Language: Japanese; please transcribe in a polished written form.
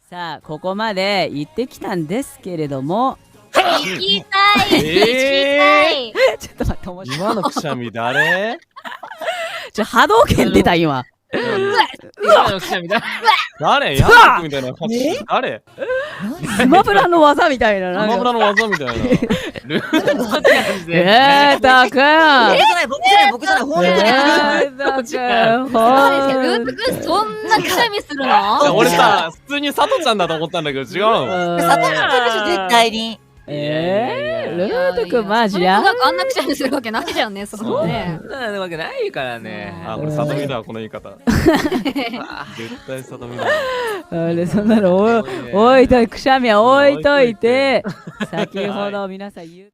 さあここまで行ってきたんですけれども行きたい、行きたい。ちょっと待って面白い。今のくしゃみ誰？波動拳出た今。今のくしゃみだ。誰？ヤンクみたいな感じ。誰？スマブラの技みたいな。スマブラの技みたいな。ルートこっちなんですね。たくん。僕じゃない、本当に。たくん。そうですよ。ルート君そんなくしゃみするの？俺さ、普通に佐藤ちゃんだと思ったんだけど違うの。佐藤さんでしょ、絶対に。ルートくんマジや。あんなくしゃみするわけないじゃんね、そのね。そんなわけないからね。あ、これ里見だ、この言い方。絶対里見だ。そんなの置いといて、くしゃみは置いといて、先ほど皆さん言う